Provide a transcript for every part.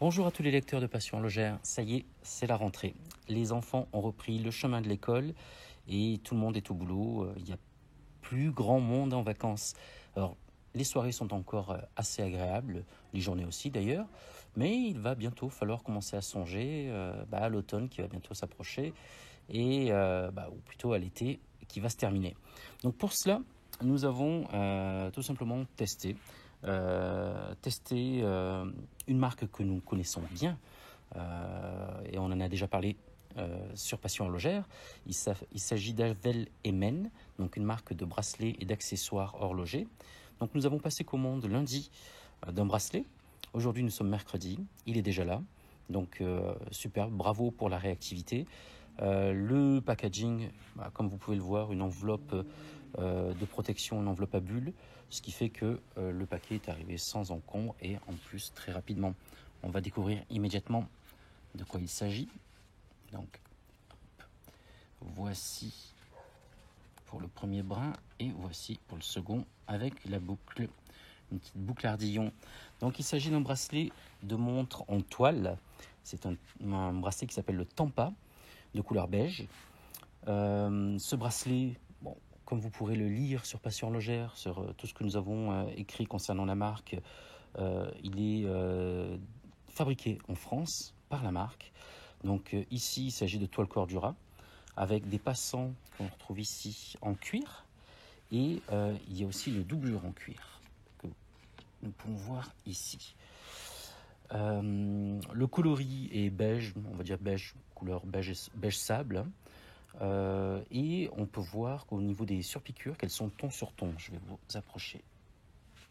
Bonjour à tous les lecteurs de Passion Logère, ça y est, c'est la rentrée. Les enfants ont repris le chemin de l'école et tout le monde est au boulot. Il n'y a plus grand monde en vacances. Alors, les soirées sont encore assez agréables, les journées aussi d'ailleurs, mais il va bientôt falloir commencer à songer à l'automne qui va bientôt s'approcher et ou plutôt à l'été qui va se terminer. Donc pour cela, nous avons tout simplement testé une marque que nous connaissons bien et on en a déjà parlé sur Passion Horlogère. Il s'agit d'Avel & Men, donc une marque de bracelets et d'accessoires horlogers. Donc nous avons passé commande lundi d'un bracelet. Aujourd'hui nous sommes mercredi, il est déjà là. Donc super, bravo pour la réactivité. Le packaging, comme vous pouvez le voir, une enveloppe de protection, une enveloppe à bulles, ce qui fait que le paquet est arrivé sans encombre et en plus très rapidement. On va découvrir immédiatement de quoi il s'agit. Donc, voici pour le premier brin et voici pour le second avec la boucle, une petite boucle ardillon. Donc il s'agit d'un bracelet de montre en toile. C'est un bracelet qui s'appelle le Tampa, de couleur beige. Ce bracelet, comme vous pourrez le lire sur Passion Horlogère, sur tout ce que nous avons écrit concernant la marque, il est fabriqué en France par la marque. Donc ici, il s'agit de toile Cordura avec des passants qu'on retrouve ici en cuir. Et il y a aussi le doublure en cuir que nous pouvons voir ici. Le coloris est beige, on va dire beige, couleur beige sable. Et on peut voir qu'au niveau des surpiqûres, qu'elles sont ton sur ton. Je vais vous approcher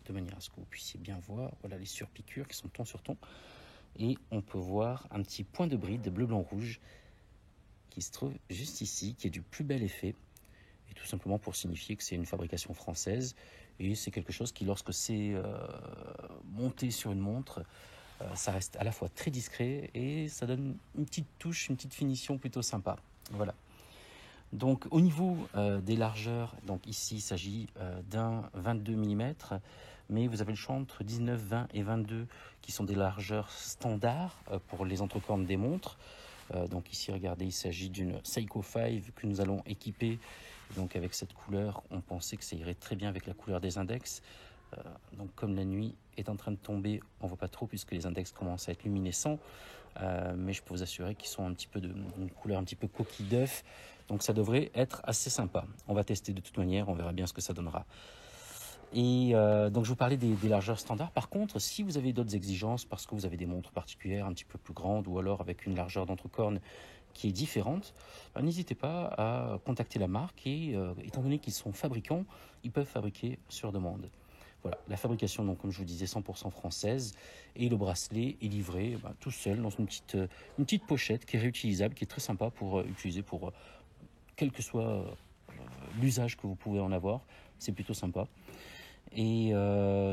de manière à ce que vous puissiez bien voir. Voilà les surpiqûres qui sont ton sur ton. Et on peut voir un petit point de bride bleu, blanc, rouge qui se trouve juste ici, qui est du plus bel effet. Et tout simplement pour signifier que c'est une fabrication française. Et c'est quelque chose qui, lorsque c'est monté sur une montre, ça reste à la fois très discret et ça donne une petite touche, une petite finition plutôt sympa. Voilà. Donc au niveau des largeurs, donc ici il s'agit d'un 22 mm, mais vous avez le choix entre 19, 20 et 22 qui sont des largeurs standards pour les entrecornes des montres. Donc ici regardez, il s'agit d'une Seiko 5 que nous allons équiper. Donc avec cette couleur, on pensait que ça irait très bien avec la couleur des index. Donc comme la nuit est en train de tomber, on ne voit pas trop puisque les index commencent à être luminescents, mais je peux vous assurer qu'ils sont un petit peu d'une couleur un petit peu coquille d'œuf, donc ça devrait être assez sympa. On va tester de toute manière, on verra bien ce que ça donnera. Et donc je vous parlais des largeurs standards. Par contre, si vous avez d'autres exigences parce que vous avez des montres particulières un petit peu plus grandes ou alors avec une largeur d'entrecorne qui est différente, n'hésitez pas à contacter la marque et étant donné qu'ils sont fabricants, ils peuvent fabriquer sur demande. Voilà, la fabrication, donc, comme je vous disais, 100% française, et le bracelet est livré tout seul dans une petite pochette qui est réutilisable, qui est très sympa pour utiliser pour quel que soit l'usage que vous pouvez en avoir. C'est plutôt sympa. Et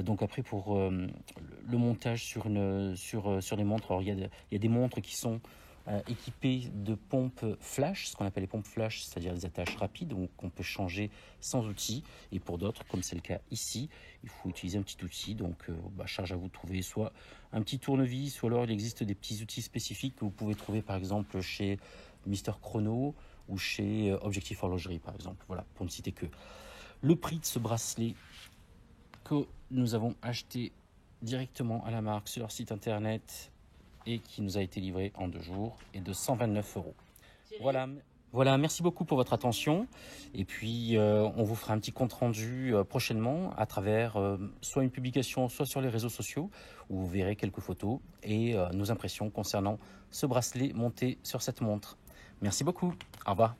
donc après pour le montage sur les montres, alors il y a des montres qui sont équipées de pompes flash, ce qu'on appelle les pompes flash, c'est-à-dire des attaches rapides, donc qu'on peut changer sans outil. Et pour d'autres, comme c'est le cas ici, il faut utiliser un petit outil. Donc charge à vous de trouver soit un petit tournevis, soit alors il existe des petits outils spécifiques que vous pouvez trouver par exemple chez Mister Chrono ou chez Objectif Horlogerie par exemple. Voilà, pour ne citer que. Le prix de ce bracelet que nous avons acheté directement à la marque sur leur site internet et qui nous a été livré en 2 jours est de 129 €. Voilà, merci beaucoup pour votre attention. Et puis, on vous fera un petit compte rendu prochainement à travers soit une publication, soit sur les réseaux sociaux, où vous verrez quelques photos et nos impressions concernant ce bracelet monté sur cette montre. Merci beaucoup. Au revoir.